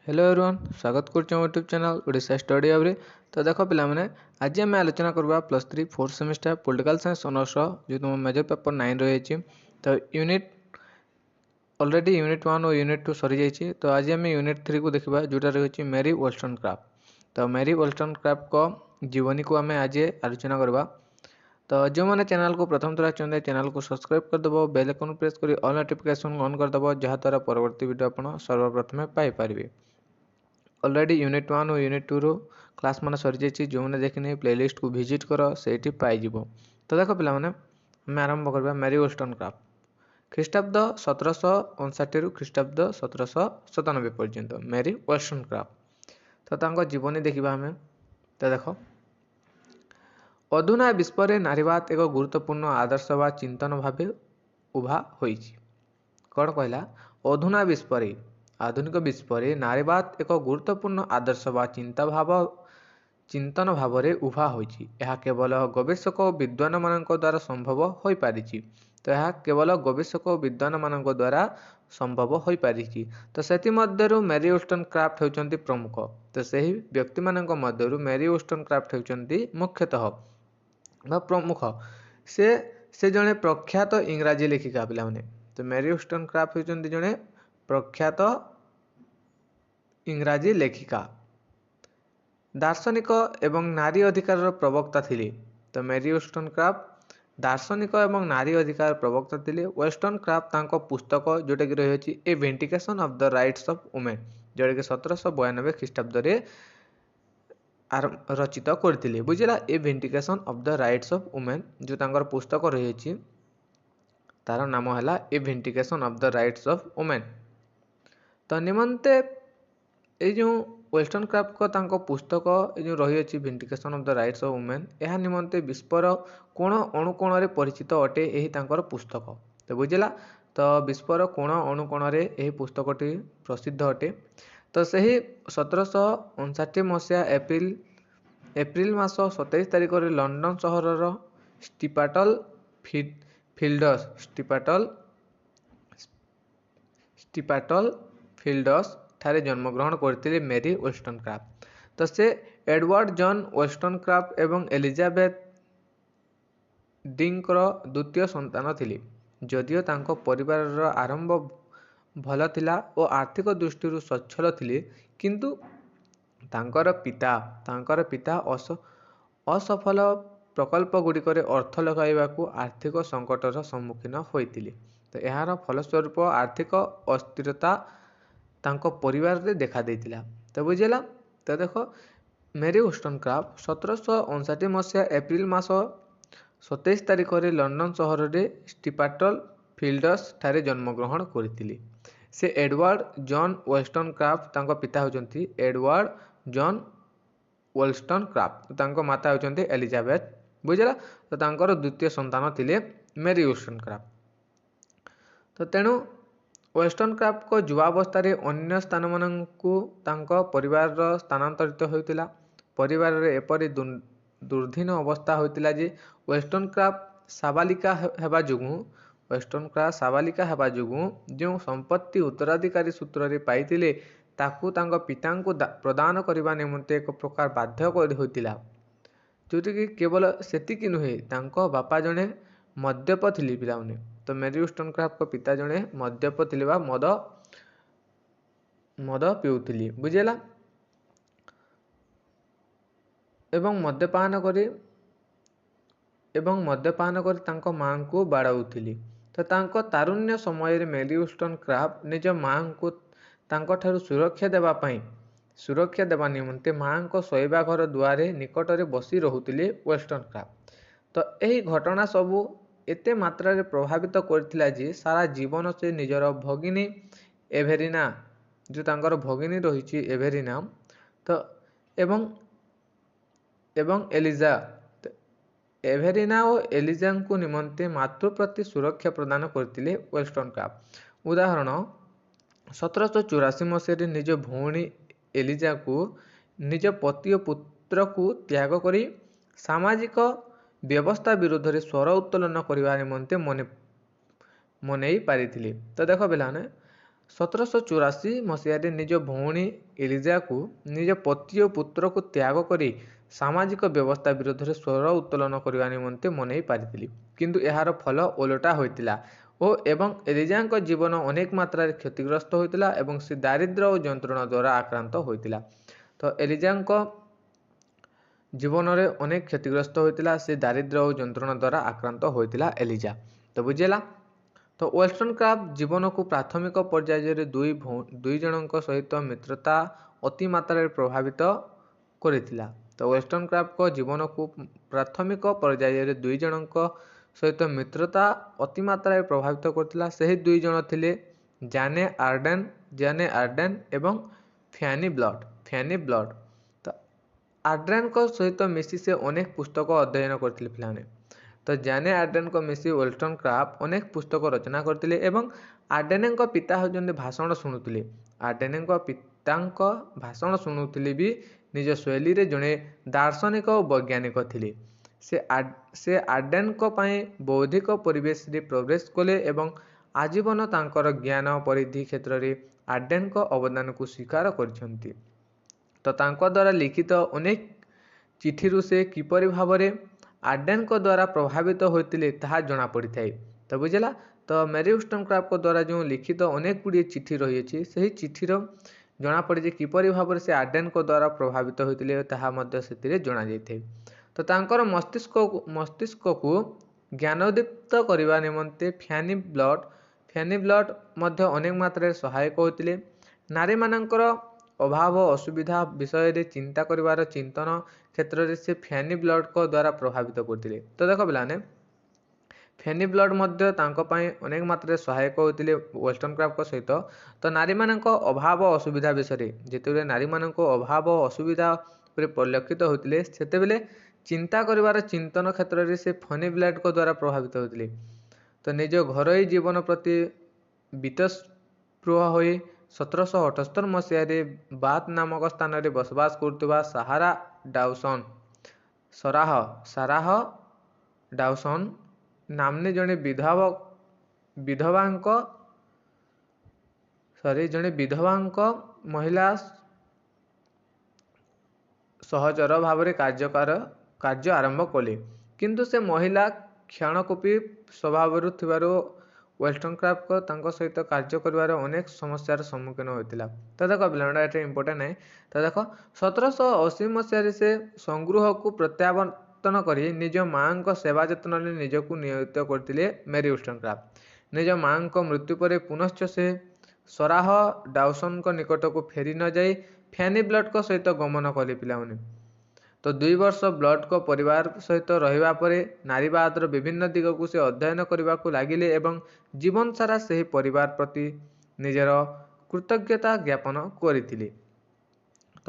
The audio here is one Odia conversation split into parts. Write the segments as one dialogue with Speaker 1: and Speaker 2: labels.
Speaker 1: हेलो एवरीवन स्वागत कर YouTube channel Odisha study hub रे। तो देखो पिला माने आज आम आलोचना करबा +3 4th semester political science honours जो तुम मेजर पेपर 9 रही। तो यूनिट ऑलरेडी यूनिट 1 और यूनिट 2 सरी जाइए। तो आज आम यूनिट 3 को देखा जोटा रही मेरी वोल्सटनक्राफ्ट। तो मेरी वोल्सटनक्राफ्ट को जीवनी को आम आज आलोचना करबा। तो जो मैंने चैनल को प्रथम थर चाहते चैनल को सब्सक्राइब करदेव, बेल आइकन प्रेस कर ऑल नोटिफिकेशन ऑन करदेव, जहाँद्वारा परवर्ती वीडियो आप सर्वप्रथम पाइपर। ऑलरेडी यूनिट 1 और यूनिट 2 रो क्लास मान सरी जाइए। जो मैंने देखने प्लेलिस्ट को विजिट कर से पाइज। तो देख पे आम आरंभ करवा मेरी वोल्सटनक्राफ्ट ख्रीष्टाब्द 1759 रु ख्रीष्टाब्द 1797 पर्यंत मेरी वोल्सटनक्राफ्ट। तो जीवनी देखा आम। तो देख अधुना विश्व में नारीवाद एक गुरुत्वपूर्ण आदर्श व चिंतन भाव उभा होई। कौन कहला? अधुना विश्व आधुनिक विश्व में नारीवाद एक गुरुत्वपूर्ण आदर्श व चिंतन भाव में उभा होई। यह केवल गवेषक और विद्वान मान द्वारा संभव हो पारी। तो यह केवल गवेषक और विद्वान मान द्वारा संभव हो पारी। तो से मेरी वोल्सटनक्राफ्ट होती प्रमुख। तो सही व्यक्ति मान मध्य मेरी वोल्सटनक्राफ्ट होती मुख्यतः प्रमुख। से जड़े प्रख्यात इंग्राजी लेखिका पिला माने। तो मेरी वोल्सटनक्राफ्ट होती जड़े प्रख्यात इंग्राजी लेखिका, दार्शनिक एवं नारी अधिकार प्रवक्ता थिले। तो मेरी वोल्सटनक्राफ्ट दार्शनिक एवं नारी अधिकार प्रवक्ता थिले। वोल्सटनक्राफ्ट तांको पुस्तक जोटा कि रही a vindication of the rights of women, जोटा कि 1792 ख्रीष्टाब्द रचित करथिले। बुझिला a vindication of the rights of women जो तांकर पुस्तक रही तार नाम है a vindication of the rights of women. तो निमंते ये जो वोल्सटनक्राफ्ट को तांको पुस्तक जो रही vindication of the rights of women यह निमंते विश्वर कोण अणुकोण रे परिचित अटे यही तांकर पुस्तक। तो बुझिला तो विश्वर कोण अणुकोण रे यही पुस्तकटी प्रसिद्ध अटे। तो सही 1759 मसीहा एप्रिल मास 27 तारिख में लंडन सहर स्टीपाटल फील्ड्स ठारे जन्मग्रहण करते मेरी वोल्सटनक्राफ्ट। तो से एडवर्ड जॉन वोल्सटनक्राफ्ट एवं एलिजाबेथ डिंकर द्वितीय संतान थिले। जदियो तांको परिवार आरंभ भल थिला और आर्थिक दृष्टि सच्छल थिले, किंतु तांकर पिता असफल प्रकल्प गुड़िक अर्थ लगाइबा आर्थिक संकटर सम्मुखीन होइतिले। तो यार फलस्वरूप आर्थिक अस्थिरता तांको परिवार रे देखा देइतिला। तो बुझेला। तो देखो मेरी वोल्सटनक्राफ्ट 1759 मसीहा एप्रिल मास 27 तारिख में लंडन सहर में स्टीपाटल फील्ड्स ठारे जन्मग्रहण करथिले। से एडवर्ड जॉन वोल्सटनक्राफ्ट तांको पिता होचंती एडवर्ड जॉन वोल्सटनक्राफ्ट, तांको माता होचंती एलिजाबेथ। बुझला। तो तांकर द्वितीय संतान थिले मेरी वोल्सटनक्राफ्ट। तो तेणु वोल्सटनक्राफ्ट को युवावस्था अन्य स्थान मानकु तांको परिवार स्थानांतरित होइतिला। परिवार रे एपरि दुर्धीन अवस्था होइतिला जे वोल्सटनक्राफ्ट साबालिका हेबा जुगु जो संपत्ति उत्तराधिकारी सूत्र रे पाइतिले ताकू तांको पितांको प्रदान करबा निमंते एक प्रकार बाध्य होइतिला। जोटी कि केवल सेतिकी नुहे तांको बापा जणे मद्यप थिले पिलाउने। तो मेरी वोल्सटनक्राफ्ट को पिता जणे मद्यप थिले बा मद पिउथिले। बुझेला। एवं मद्यपान करी तांको मां को बाड़ाउथिले। तो तांको तारुण्य समय रे मेरी वोल्सटनक्राफ्ट निज मां को तांको ठारू सुरक्षा देवा निमंते मां को शोइबा घर दुआरे निकट रे बसी रहुथिले वोल्सटनक्राफ्ट। तो यही घटना सबू एते मात्रा रे प्रभावित करथिला जे सारा जीवन से निजर भगिनी एभेरिना जो तांकर भगिनी रही एभेरिना तो एवं एलिजा एभेरिना और एलिजा को निमंते मातृ प्रति सुरक्षा प्रदान करथिले वोल्सटनक्राफ्ट। उदाहरण 1784 मसीह निज भौणी एलिजा को निज पति और पुत्र को त्याग करी सामाजिक व्यवस्था विरोध में स्वर उत्तोलन करने निमंते मनई पारिथिले। तो देख पिलाने 1784 ମସିହାରେ ନିଜ ଭଉଣୀ ଏଲିଜାକୁ ନିଜ ପତି ଓ ପୁତ୍ରକୁ ତ୍ୟାଗ କରି ସାମାଜିକ ବ୍ୟବସ୍ଥା ବିରୋଧରେ ସ୍ୱର ଉତ୍ତୋଳନ କରିବା ନିମନ୍ତେ ମନେଇ ପାରିଥିଲେ, କିନ୍ତୁ ଏହାର ଫଳ ଓଲଟା ହୋଇଥିଲା ଏବଂ ଏଲିଜାଙ୍କ ଜୀବନ ଅନେକ ମାତ୍ରାରେ କ୍ଷତିଗ୍ରସ୍ତ ହୋଇଥିଲା ଏବଂ ସେ ଦାରିଦ୍ର୍ୟ ଓ ଯନ୍ତ୍ରଣା ଦ୍ୱାରା ଆକ୍ରାନ୍ତ ହୋଇଥିଲା। ତ ଏଲିଜାଙ୍କ ଜୀବନରେ ଅନେକ କ୍ଷତିଗ୍ରସ୍ତ ହୋଇଥିଲା, ସେ ଦାରିଦ୍ର୍ୟ ଓ ଯନ୍ତ୍ରଣା ଦ୍ୱାରା ଆକ୍ରାନ୍ତ ହୋଇଥିଲା ଏଲିଜା। ତ ବୁଝିଲା। ତ ୱୋଲ୍ଷ୍ଟନକ୍ରାଫ୍ଟ ଜୀବନକୁ ପ୍ରାଥମିକ ପର୍ଯ୍ୟାୟରେ ଦୁଇ ଜଣଙ୍କ ସହିତ ମିତ୍ରତା ଅତି ମାତ୍ରାରେ ପ୍ରଭାବିତ କରିଥିଲା। ତ ୱୋଲ୍ଷ୍ଟନକ୍ରାଫ୍ଟଙ୍କ ଜୀବନକୁ ପ୍ରାଥମିକ ପର୍ଯ୍ୟାୟରେ ଦୁଇ ଜଣଙ୍କ ସହିତ ମିତ୍ରତା ଅତି ମାତ୍ରାରେ ପ୍ରଭାବିତ କରିଥିଲା। ସେହି ଦୁଇ ଜଣ ଥିଲେ ଜାନେ ଆର୍ଡେନ୍ ଏବଂ ଫ୍ୟାନି ବ୍ଲଡ୍। ତ ଆର୍ଡେନ୍ଙ୍କ ସହିତ ମିଶି ସେ ଅନେକ ପୁସ୍ତକ ଅଧ୍ୟୟନ କରିଥିଲେ ପିଲାମାନେ। ତ ଜାନେ ଆର୍ଡେନ୍ଙ୍କ ମିଶି ୱୋଲ୍ଷ୍ଟନକ୍ରାଫ୍ଟ ଅନେକ ପୁସ୍ତକ ରଚନା କରିଥିଲେ ଏବଂ ଆର୍ଡେନ୍ଙ୍କ ପିତା ହେଉଛନ୍ତି ଭାଷଣ ଶୁଣୁଥିଲେ। ଆର୍ଡେନ୍ଙ୍କ ପିତାଙ୍କ ଭାଷଣ ଶୁଣୁଥିଲେ ବି ନିଜ ଶୈଳୀରେ ଜଣେ ଦାର୍ଶନିକ ଓ ବୈଜ୍ଞାନିକ ଥିଲେ। ସେ ଆର୍ଡେନ୍ଙ୍କ ପାଇଁ ବୌଦ୍ଧିକ ପରିବେଶରେ ପ୍ରବେଶ କଲେ ଏବଂ ଆଜୀବନ ତାଙ୍କର ଜ୍ଞାନ ପରିଧି କ୍ଷେତ୍ରରେ ଆର୍ଡେନ୍ଙ୍କ ଅବଦାନକୁ ସ୍ୱୀକାର କରିଛନ୍ତି। ତ ତାଙ୍କ ଦ୍ୱାରା ଲିଖିତ ଅନେକ ଚିଠିରୁ ସେ କିପରି ଭାବରେ ଆର୍ଡେନ୍ଙ୍କ ଦ୍ୱାରା ପ୍ରଭାବିତ ହୋଇଥିଲେ ତାହା ଜଣାପଡ଼ିଥାଏ। ତ ବୁଝିଲା। ତ ମେରୀ ୱୋଲ୍ଷ୍ଟନକ୍ରାଫ୍ଟଙ୍କ ଦ୍ୱାରା ଯେଉଁ ଲିଖିତ ଅନେକ ଗୁଡ଼ିଏ ଚିଠି ରହିଅଛି, ସେହି ଚିଠିର ଜଣାପଡ଼େ ଯେ କିପରି ଭାବରେ ସେ ଆର୍ଡେନ୍ଙ୍କ ଦ୍ୱାରା ପ୍ରଭାବିତ ହୋଇଥିଲେ ତାହା ମଧ୍ୟ ସେଥିରେ ଜଣାଯାଇଥାଏ। ତ ତାଙ୍କର ମସ୍ତିଷ୍କକୁ ଜ୍ଞାନୋଦ୍ଦୀପ୍ତ କରିବା ନିମନ୍ତେ ଫ୍ୟାନି ବ୍ଲଡ୍ ମଧ୍ୟ ଅନେକ ମାତ୍ରାରେ ସହାୟକ ହୋଇଥିଲେ। ନାରୀମାନଙ୍କର ଅଭାବ ଅସୁବିଧା ବିଷୟରେ ଚିନ୍ତା କରିବାର ଚିନ୍ତନ କ୍ଷେତ୍ରରେ ସେ ଫ୍ୟାନି ବ୍ଲଡ୍ଙ୍କ ଦ୍ୱାରା ପ୍ରଭାବିତ କରିଥିଲେ। ତ ଦେଖ ପିଲାମାନେ, ଫ୍ୟାନି ବ୍ଲଡ୍ ମଧ୍ୟ ତାଙ୍କ ପାଇଁ ଅନେକ ମାତ୍ରାରେ ସହାୟକ ହୋଇଥିଲେ ୱୋଲ୍ଷ୍ଟନକ୍ରାଫ୍ଟଙ୍କ ସହିତ। ତ ନାରୀମାନଙ୍କ ଅଭାବ ଅସୁବିଧା ବିଷୟରେ ଯେତେବେଳେ ନାରୀମାନଙ୍କ ଅଭାବ ଅସୁବିଧା ଉପରେ ପରିଲକ୍ଷିତ ହୋଇଥିଲେ, ସେତେବେଳେ ଚିନ୍ତା କରିବାର ଚିନ୍ତନ କ୍ଷେତ୍ରରେ ସେ ଫ୍ୟାନି ବ୍ଲଡ୍ଙ୍କ ଦ୍ୱାରା ପ୍ରଭାବିତ ହୋଇଥିଲେ। ତ ନିଜ ଘରୋଇ ଜୀବନ ପ୍ରତି ବୀତସ୍ପୃହ ହୋଇ 1778 ମସିହାରେ ବାଥ୍ ନାମକ ସ୍ଥାନରେ ବସବାସ କରୁଥିବା ସାରାହ ଡାଉସନ୍ ନାମ୍ନୀ ଜଣେ ବିଧବାଙ୍କ ମହିଳା ସହଚର ଭାବରେ କାର୍ଯ୍ୟ ଆରମ୍ଭ କଲେ। କିନ୍ତୁ ସେ ମହିଳା କ୍ଷଣକୋପୀ ସ୍ୱଭାବରୁ ଥିବାରୁ ୱୋଲ୍ଷ୍ଟନକ୍ରାଫ୍ଟ ତାଙ୍କ ସହିତ କାର୍ଯ୍ୟ କରିବାରେ ଅନେକ ସମସ୍ୟାର ସମ୍ମୁଖୀନ ହୋଇଥିଲା। ତ ଦେଖ ପିଲାମାନେ, ଏଠି ଇମ୍ପୋର୍ଟାଣ୍ଟ ନାହିଁ। ତ ଦେଖ 1780 ମସିହାରେ ସେ ସଂଗୃହକୁ ପ୍ରତ୍ୟାବର୍ତ୍ତନ କରି ନିଜ ମାଙ୍କ ସେବା ଯତ୍ନରେ ନିଜକୁ ନିୟୋଜିତ କରିଥିଲେ ମେରୀ ୱୋଲ୍ଷ୍ଟନକ୍ରାଫ୍ଟ। ନିଜ ମାଙ୍କ ମୃତ୍ୟୁ ପରେ ପୁନଶ୍ଚ ସେ ସାରାହ ଡାଉସନ୍ଙ୍କ ନିକଟକୁ ଫେରି ନ ଯାଇ ଫ୍ୟାନି ବ୍ଲଡ୍ଙ୍କ ସହିତ ଗମନ କଲେ ପିଲାମାନେ। ତ 2 ବର୍ଷ ବ୍ଲଡ୍ଙ୍କ ପରିବାର ସହିତ ରହିବା ପରେ ନାରୀବାଦର ବିଭିନ୍ନ ଦିଗକୁ ସେ ଅଧ୍ୟୟନ କରିବାକୁ ଲାଗିଲେ ଏବଂ ଜୀବନ ସାରା ସେହି ପରିବାର ପ୍ରତି ନିଜର କୃତଜ୍ଞତା ଜ୍ଞାପନ କରିଥିଲେ। ତ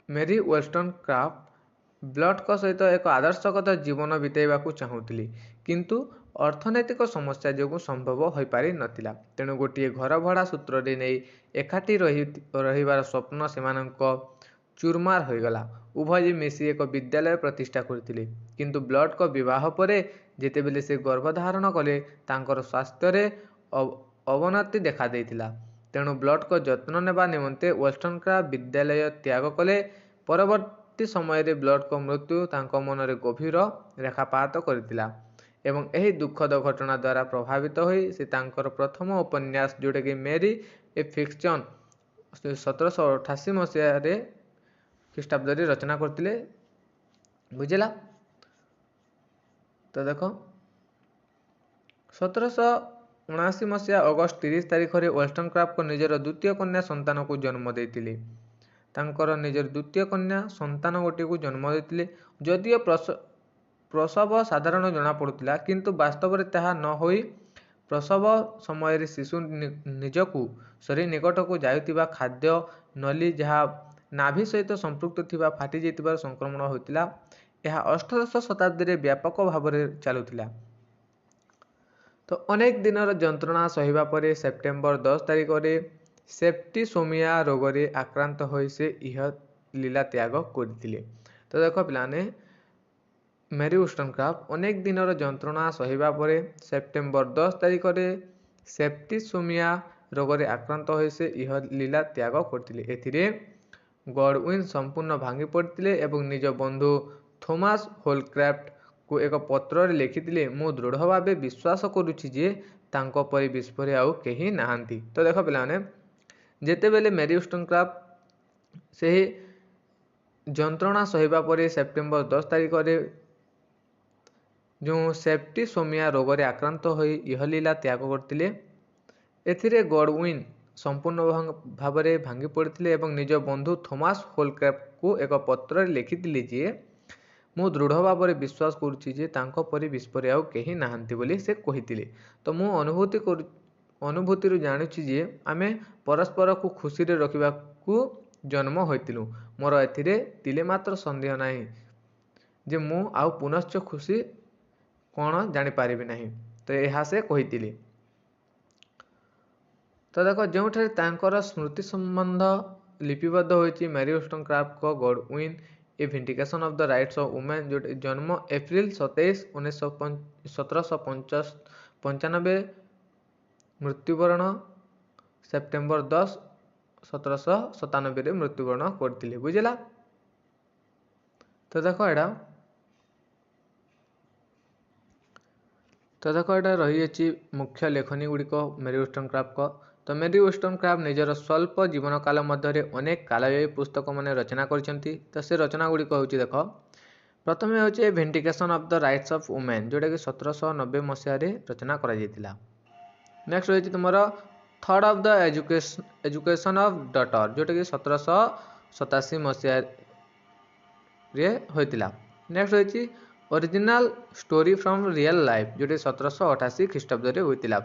Speaker 1: ମେରୀ ୱୋଲ୍ଷ୍ଟନକ୍ରାଫ୍ଟ ବ୍ଲଡ୍ଙ୍କ ସହିତ ଏକ ଆଦର୍ଶଗତ ଜୀବନ ବିତାଇବାକୁ ଚାହୁଁଥିଲେ, କିନ୍ତୁ ଅର୍ଥନୈତିକ ସମସ୍ୟା ଯୋଗୁଁ ସମ୍ଭବ ହୋଇପାରିନଥିଲା। ତେଣୁ ଗୋଟିଏ ଘର ଭଡ଼ା ସୂତ୍ରରେ ନେଇ ଏକାଠି ରହିବାର ସ୍ୱପ୍ନ ସେମାନଙ୍କ ଚୁରମାର ହୋଇଗଲା। ଉଭୟେ ମିଶି ଏକ ବିଦ୍ୟାଳୟ ପ୍ରତିଷ୍ଠା କରିଥିଲେ। କିନ୍ତୁ ବ୍ଲଡ୍ଙ୍କ ବିବାହ ପରେ ଯେତେବେଳେ ସେ ଗର୍ଭଧାରଣ କଲେ, ତାଙ୍କର ସ୍ୱାସ୍ଥ୍ୟରେ ଅବନତି ଦେଖାଦେଇଥିଲା। ତେଣୁ ବ୍ଲଡ୍ଙ୍କ ଯତ୍ନ ନେବା ନିମନ୍ତେ ୱୋଲ୍ଷ୍ଟନକ୍ରାଫ୍ଟ ବିଦ୍ୟାଳୟ ତ୍ୟାଗ କଲେ। ପରବର୍ତ୍ତୀ ସମୟରେ ବ୍ଲଡ୍ଙ୍କ ମୃତ୍ୟୁ ତାଙ୍କ ମନରେ ଗଭୀର ରେଖାପାତ କରିଥିଲା ଏବଂ ଏହି ଦୁଃଖଦ ଘଟଣା ଦ୍ୱାରା ପ୍ରଭାବିତ ହୋଇ ସେ ତାଙ୍କର ପ୍ରଥମ ଉପନ୍ୟାସ, ଯେଉଁଟାକି ମେରୀ ଏ ଫିକ୍ସନ୍ 1788 ମସିହାରେ ଖ୍ରୀଷ୍ଟାବ୍ଦରେ ରଚନା କରିଥିଲେ। ବୁଝିଲା। ତ ଦେଖ 1779 ମସିହା ଅଗଷ୍ଟ 30 ତାରିଖରେ ୱୋଲ୍ଷ୍ଟନକ୍ରାଫ୍ଟ ନିଜର ଦ୍ୱିତୀୟ କନ୍ୟା ସନ୍ତାନକୁ ଜନ୍ମ ଦେଇଥିଲେ। ତାଙ୍କର ନିଜର ଦ୍ୱିତୀୟ କନ୍ୟା ସନ୍ତାନ ଗୋଟିଏକୁ ଜନ୍ମ ଦେଇଥିଲେ। ଯଦିଓ ପ୍ରସବ ସାଧାରଣ ଜଣାପଡ଼ୁଥିଲା, କିନ୍ତୁ ବାସ୍ତବରେ ତାହା ନ ହୋଇ ପ୍ରସବ ସମୟରେ ଶିଶୁ ଶରୀର ନିକଟକୁ ଯାଉଥିବା ଖାଦ୍ୟ ନଳୀ, ଯାହା ନାଭି ସହିତ ସମ୍ପୃକ୍ତ ଥିବା ଫାଟିଯାଇଥିବାରୁ ସଂକ୍ରମଣ ହୋଇଥିଲା। ଏହା ଅଷ୍ଟାଦଶ ଶତାବ୍ଦୀରେ ବ୍ୟାପକ ଭାବରେ ଚାଲୁଥିଲା। ତ ଅନେକ ଦିନର ଯନ୍ତ୍ରଣା ସହିବା ପରେ ସେପ୍ଟେମ୍ବର 10 ତାରିଖରେ ସେପ୍ଟିସୋମିଆ ରୋଗରେ ଆକ୍ରାନ୍ତ ହୋଇ ସେ ଇହଲୀଳା ତ୍ୟାଗ କରିଥିଲେ। ତ ଦେଖ ପିଲାମାନେ, ମେରୀ ୱୋଲ୍ଷ୍ଟନକ୍ରାଫ୍ଟ ଅନେକ ଦିନର ଯନ୍ତ୍ରଣା ସହିବା ପରେ ସେପ୍ଟେମ୍ବର 10 ତାରିଖରେ ସେପ୍ଟିସିମିଆ ରୋଗରେ ଆକ୍ରାନ୍ତ ହୋଇ ସେ ଇହଲୀଳା ତ୍ୟାଗ କରିଥିଲେ। ଏଥିରେ ଗଡୱିନ୍ ସମ୍ପୂର୍ଣ୍ଣ ଭାଙ୍ଗି ପଡ଼ିଥିଲେ ଏବଂ ନିଜ ବନ୍ଧୁ ଥୋମାସ୍ ହୋଲକ୍ରାଫ୍ଟଙ୍କୁ ଏକ ପତ୍ରରେ ଲେଖିଥିଲେ, ମୁଁ ଦୃଢ଼ ଭାବେ ବିଶ୍ୱାସ କରୁଛି ଯେ ତାଙ୍କ ପରି ବିଶ୍ୱରେ ଆଉ କେହି ନାହାନ୍ତି। ତ ଦେଖ ପିଲାମାନେ, ଯେତେବେଳେ ମେରି ୱୋଷ୍ଟନକ୍ରାଫ୍ଟ ସେହି ଯନ୍ତ୍ରଣା ସହିବା ପରେ ସେପ୍ଟେମ୍ବର 10 ତାରିଖରେ ଯେଉଁ ସେପ୍ଟିସିମିଆ ରୋଗରେ ଆକ୍ରାନ୍ତ ହୋଇ ଇହଲୀଳା ତ୍ୟାଗ କରିଥିଲେ, ଏଥିରେ ଗଡୱିନ୍ ସମ୍ପୂର୍ଣ୍ଣ ଭାବରେ ଭାଙ୍ଗି ପଡ଼ିଥିଲେ ଏବଂ ନିଜ ବନ୍ଧୁ ଥୋମାସ୍ ହୋଲକ୍ରାଫ୍ଟଙ୍କୁ ଏକ ପତ୍ରରେ ଲେଖିଥିଲେ ଯେ ମୁଁ ଦୃଢ଼ ଭାବରେ ବିଶ୍ୱାସ କରୁଛି ଯେ ତାଙ୍କ ପରି ବିଶ୍ୱରେ ଆଉ କେହି ନାହାନ୍ତି ବୋଲି ସେ କହିଥିଲେ। ତ ମୁଁ ଅନୁଭୂତିରୁ ଜାଣୁଛି ଯେ ଆମେ ପରସ୍ପରକୁ ଖୁସିରେ ରଖିବାକୁ ଜନ୍ମ ହୋଇଥିଲୁ। ମୋର ଏଥିରେ ତିଳେମାତ୍ର ସନ୍ଦେହ ନାହିଁ ଯେ ମୁଁ ଆଉ ପୁନଶ୍ଚ ଖୁସି କ'ଣ ଜାଣିପାରିବି ନାହିଁ। ତ ଏହା ସେ କହିଥିଲେ। ତ ଦେଖ, ଯେଉଁଠାରେ ତାଙ୍କର ସ୍ମୃତି ସମ୍ବନ୍ଧ ଲିପିବଦ୍ଧ ହୋଇଛି ମେରି ୱୋଷ୍ଟନକ୍ରାଫ୍ଟଙ୍କ Godwin a vindication of the rights of women, ଯେଉଁଠି ଜନ୍ମ ଏପ୍ରିଲ 27, 1795, ମୃତ୍ୟୁବରଣ ସେପ୍ଟେମ୍ବର 10, 1797ରେ ମୃତ୍ୟୁବରଣ କରିଥିଲେ। ବୁଝିଲା? ତ ଦେଖ ଏଇଟା ରହିଅଛି ମୁଖ୍ୟ ଲେଖନୀ ଗୁଡ଼ିକ ମେରି ୱୋଷ୍ଟନକ୍ରାଫ୍ଟଙ୍କ। ତ ମେରି ୱୋଷ୍ଟନକ୍ରାଫ୍ଟ ନିଜର ସ୍ୱଳ୍ପ ଜୀବନକାଳ ମଧ୍ୟରେ ଅନେକ କାଳଜୟୀ ପୁସ୍ତକମାନେ ରଚନା କରିଛନ୍ତି। ତ ସେ ରଚନା ଗୁଡ଼ିକ ହେଉଛି, ଦେଖ, ପ୍ରଥମେ ହେଉଛି a vindication of the rights of women, ଯେଉଁଟାକି 1790 ମସିହାରେ ରଚନା କରାଯାଇଥିଲା। ନେକ୍ସଟ ରହିଛି ତୁମର third of the education of daughter, ଯେଉଁଟାକି 1787 ମସିହାରେ ହୋଇଥିଲା। ନେକ୍ସଟ ରହିଛି original story from real life, ଯେଉଁଠି 1788 ଖ୍ରୀଷ୍ଟାବ୍ଦରେ ହୋଇଥିଲା।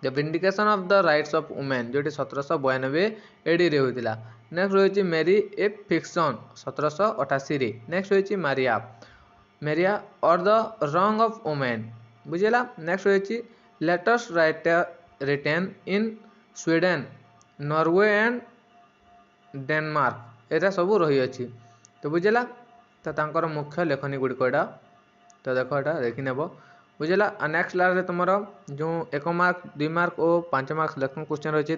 Speaker 1: The vindication of the rights of women, ଯେଉଁଠି 1792 ADରେ ହୋଇଥିଲା। ନେକ୍ସଟ ରହିଛି ମେରି ଏ ଫିକ୍ସନ୍, 1788ରେ। ନେକ୍ସଟ ରହିଛି Maria or the wrong of women. ବୁଝିଲା? ନେକ୍ସଟ ରହିଛି letters retain in Sweden, Norway and Denmark. ଏଇଟା ସବୁ ରହିଅଛି। ତ ବୁଝିଲା? ତ ତାଙ୍କର ମୁଖ୍ୟ ଲେଖନୀ ଗୁଡ଼ିକ ଏଇଟା। ତ ଦେଖ, ଏଇଟା ଦେଖିନେବ। ବୁଝିଲା? ନେକ୍ସଟ କ୍ଲାସରେ ତୁମର ଯେଉଁ 1 ମାର୍କ, 2 ମାର୍କ ଓ 5 ମାର୍କ ସିଲେକ୍ସନ୍ କ୍ୱେଶ୍ଚନ୍ ରହିଛି